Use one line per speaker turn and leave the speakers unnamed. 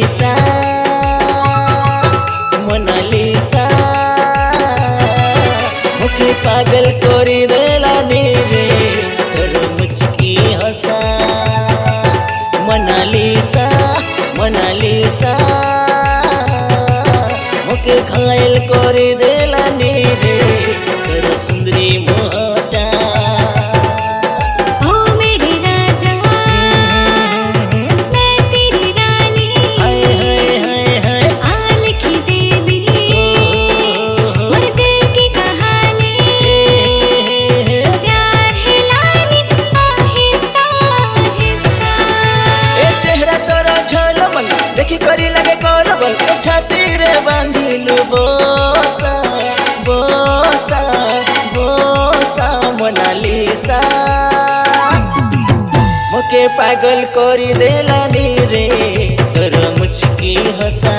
मोनालिसा मोनालिसा मुझे पागल कोरी देला नी रे तोर मुचकी हंसा मोनालिसा मोनालिसा मुझे घायल कोरी देला नी रे तोर सुंदरी मोहटा करी लगे कोलबल छाती रे बांधिलु बोसा बोसा बोसा मोनालिसा मुके पागल करी देला नी रे तोर मुचकी हंसा